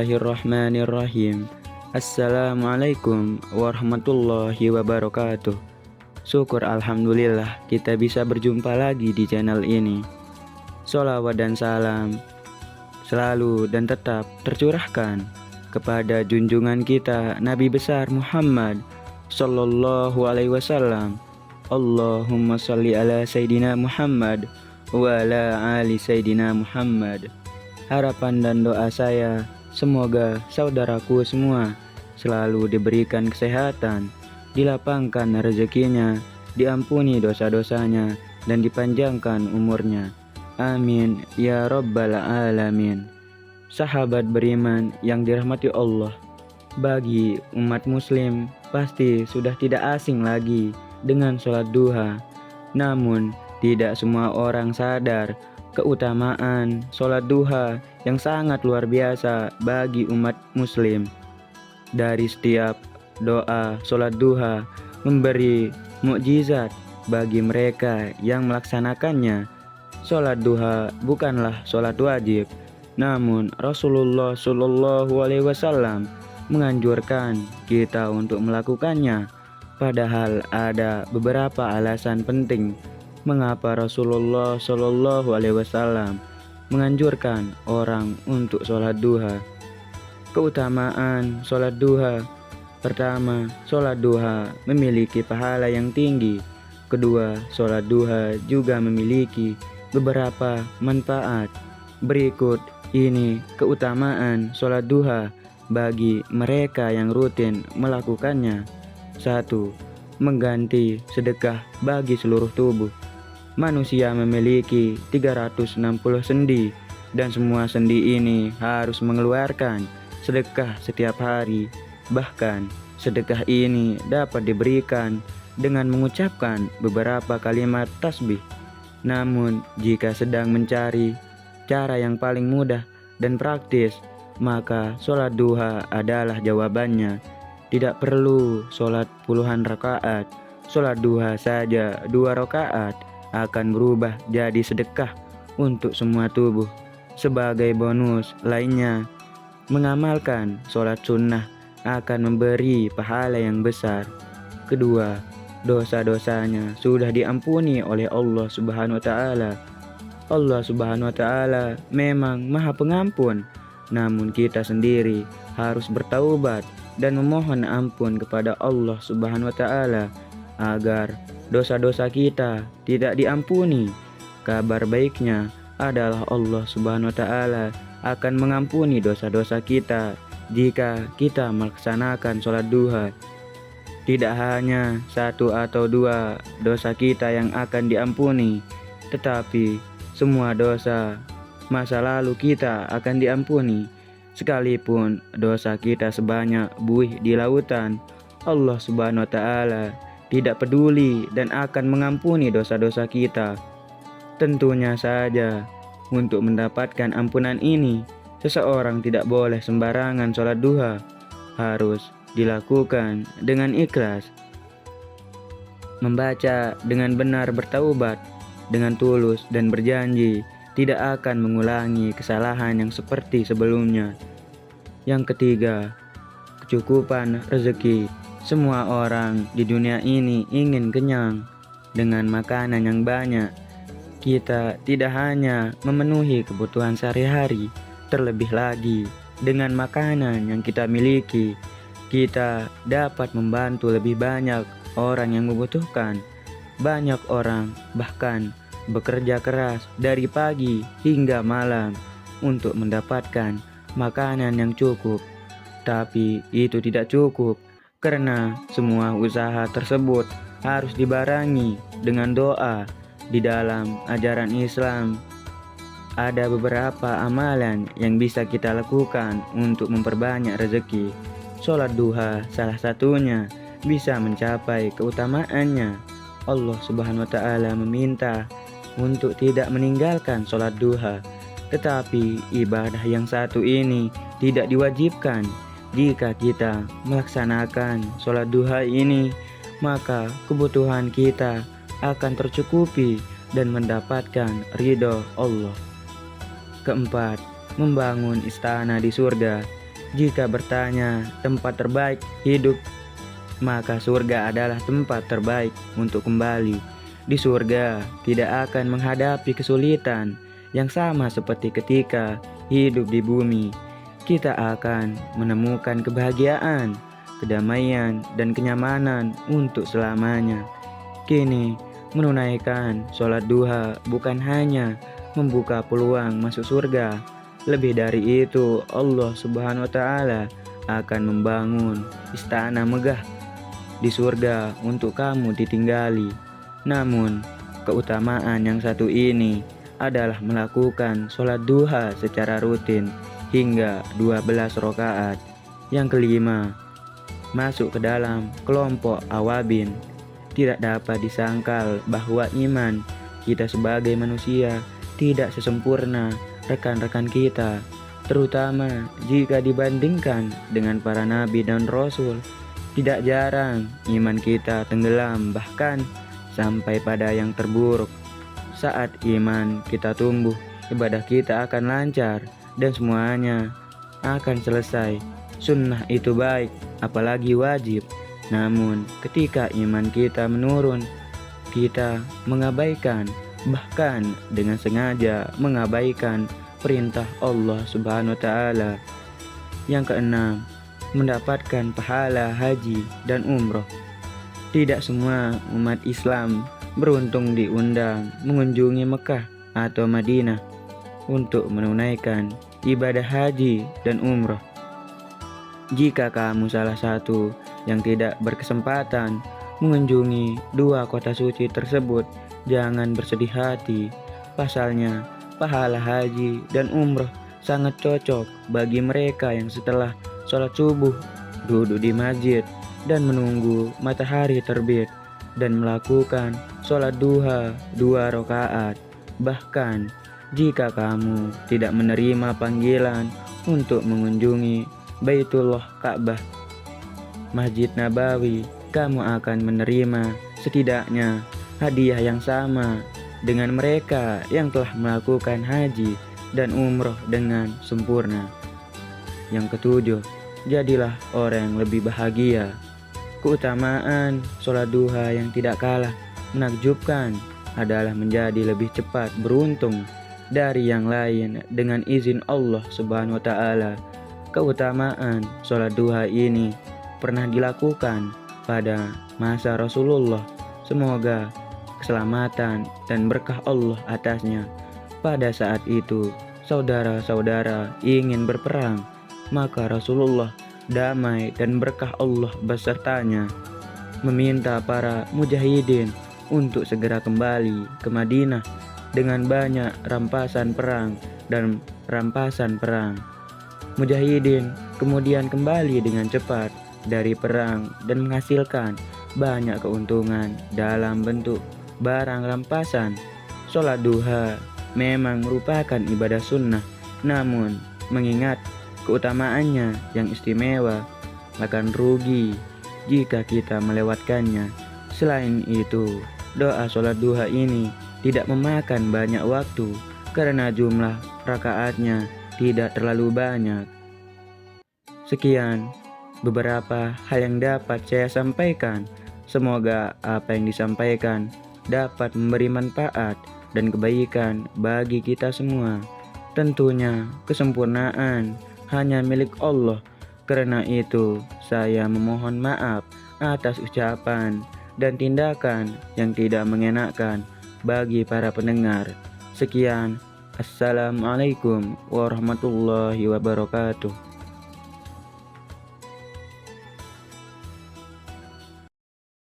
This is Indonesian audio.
Bismillahirrahmanirrahim. Assalamualaikum warahmatullahi wabarakatuh. Syukur alhamdulillah kita bisa berjumpa lagi di channel ini. Sholawat dan salam selalu dan tetap tercurahkan kepada junjungan kita Nabi besar Muhammad Sallallahu Alaihi Wasallam. Allahumma sholli ala Sayyidina Muhammad wa ala ali Sayyidina Muhammad. Harapan dan doa saya, semoga saudaraku semua selalu diberikan kesehatan, dilapangkan rezekinya, diampuni dosa-dosanya, dan dipanjangkan umurnya. Amin ya rabbal alamin. Sahabat beriman yang dirahmati Allah, bagi umat muslim pasti sudah tidak asing lagi dengan sholat duha. Namun tidak semua orang sadar keutamaan sholat duha yang sangat luar biasa bagi umat muslim. Dari setiap doa sholat duha memberi mukjizat bagi mereka yang melaksanakannya. Sholat duha bukanlah sholat wajib, namun Rasulullah Shallallahu Alaihi Wasallam menganjurkan kita untuk melakukannya. Padahal ada beberapa alasan penting mengapa Rasulullah Shallallahu Alaihi Wasallam menganjurkan orang untuk sholat duha. Keutamaan sholat duha: pertama, sholat duha memiliki pahala yang tinggi. Kedua, sholat duha juga memiliki beberapa manfaat. Berikut ini keutamaan sholat duha bagi mereka yang rutin melakukannya. 1. Mengganti sedekah bagi seluruh tubuh. Manusia memiliki 360 sendi, dan semua sendi ini harus mengeluarkan sedekah setiap hari. Bahkan sedekah ini dapat diberikan dengan mengucapkan beberapa kalimat tasbih. Namun jika sedang mencari cara yang paling mudah dan praktis, maka sholat duha adalah jawabannya. Tidak perlu sholat puluhan rakaat. Sholat duha saja 2 rakaat akan berubah jadi sedekah untuk semua tubuh. Sebagai bonus lainnya, mengamalkan sholat sunnah akan memberi pahala yang besar. Kedua, dosa-dosanya sudah diampuni oleh Allah Subhanahu wa Ta'ala. Allah Subhanahu wa Ta'ala memang Maha Pengampun, namun kita sendiri harus bertaubat dan memohon ampun kepada Allah Subhanahu wa Ta'ala agar dosa-dosa kita tidak diampuni. Kabar baiknya adalah Allah Subhanahu wa Ta'ala akan mengampuni dosa-dosa kita jika kita melaksanakan sholat duha. Tidak hanya 1 atau 2 dosa kita yang akan diampuni, tetapi semua dosa masa lalu kita akan diampuni. Sekalipun dosa kita sebanyak buih di lautan, Allah Subhanahu wa Ta'ala tidak peduli dan akan mengampuni dosa-dosa kita. Tentunya saja, untuk mendapatkan ampunan ini, seseorang tidak boleh sembarangan sholat duha. Harus dilakukan dengan ikhlas, membaca dengan benar, bertaubat dengan tulus, dan berjanji tidak akan mengulangi kesalahan yang seperti sebelumnya. Yang ketiga, kecukupan rezeki. Semua orang di dunia ini ingin kenyang dengan makanan yang banyak. Kita tidak hanya memenuhi kebutuhan sehari-hari, terlebih lagi dengan makanan yang kita miliki, kita dapat membantu lebih banyak orang yang membutuhkan. Banyak orang bahkan bekerja keras dari pagi hingga malam untuk mendapatkan makanan yang cukup. Tapi itu tidak cukup, karena semua usaha tersebut harus dibarengi dengan doa. Di dalam ajaran Islam ada beberapa amalan yang bisa kita lakukan untuk memperbanyak rezeki. Sholat duha salah satunya bisa mencapai keutamaannya. Allah Subhanahu wa Ta'ala meminta untuk tidak meninggalkan sholat duha. Tetapi ibadah yang satu ini tidak diwajibkan. Jika kita melaksanakan sholat duha ini, maka kebutuhan kita akan tercukupi dan mendapatkan ridho Allah. Keempat, membangun istana di surga. Jika bertanya tempat terbaik hidup, maka surga adalah tempat terbaik untuk kembali. Di surga tidak akan menghadapi kesulitan yang sama seperti ketika hidup di bumi. Kita akan menemukan kebahagiaan, kedamaian, dan kenyamanan untuk selamanya. Kini, menunaikan sholat duha bukan hanya membuka peluang masuk surga. Lebih dari itu, Allah Subhanahu wa Ta'ala akan membangun istana megah di surga untuk kamu ditinggali. Namun, keutamaan yang satu ini adalah melakukan sholat duha secara rutin hingga 12 rakaat. Yang kelima, masuk ke dalam kelompok awabin. Tidak dapat disangkal bahwa iman kita sebagai manusia tidak sesempurna rekan-rekan kita, terutama jika dibandingkan dengan para nabi dan rasul. Tidak jarang iman kita tenggelam bahkan sampai pada yang terburuk. Saat iman kita tumbuh, ibadah kita akan lancar dan semuanya akan selesai. Sunnah itu baik, apalagi wajib. Namun ketika iman kita menurun, kita mengabaikan, bahkan dengan sengaja mengabaikan perintah Allah Subhanahu wa Ta'ala. Yang keenam, mendapatkan pahala haji dan umroh. Tidak semua umat Islam beruntung diundang mengunjungi Mekah atau Madinah untuk menunaikan ibadah haji dan umroh. Jika kamu salah satu yang tidak berkesempatan mengunjungi dua kota suci tersebut, jangan bersedih hati. Pasalnya, pahala haji dan umroh sangat cocok bagi mereka yang setelah sholat subuh duduk di masjid dan menunggu matahari terbit dan melakukan sholat duha 2 rakaat. Bahkan jika kamu tidak menerima panggilan untuk mengunjungi Baitullah Ka'bah, Masjid Nabawi, kamu akan menerima setidaknya hadiah yang sama dengan mereka yang telah melakukan haji dan umroh dengan sempurna. Yang ketujuh, jadilah orang yang lebih bahagia. Keutamaan sholat duha yang tidak kalah menakjubkan adalah menjadi lebih cepat beruntung dari yang lain dengan izin Allah Subhanahu wa Ta'ala. Keutamaan sholat duha ini pernah dilakukan pada masa Rasulullah. Semoga keselamatan dan berkah Allah atasnya. Pada saat itu, saudara-saudara ingin berperang, maka Rasulullah, damai dan berkah Allah besertanya, meminta para mujahidin untuk segera kembali ke Madinah dengan banyak rampasan perang dan rampasan perang. Mujahidin kemudian kembali dengan cepat dari perang dan menghasilkan banyak keuntungan dalam bentuk barang rampasan. Sholat duha memang merupakan ibadah sunnah, namun mengingat keutamaannya yang istimewa, akan rugi jika kita melewatkannya. Selain itu, doa sholat duha ini tidak memakan banyak waktu karena jumlah rakaatnya tidak terlalu banyak. Sekian beberapa hal yang dapat saya sampaikan. Semoga apa yang disampaikan dapat memberi manfaat dan kebaikan bagi kita semua. Tentunya kesempurnaan hanya milik Allah. Karena itu, saya memohon maaf atas ucapan dan tindakan yang tidak mengenakan bagi para pendengar. Sekian, Assalamualaikum warahmatullahi wabarakatuh.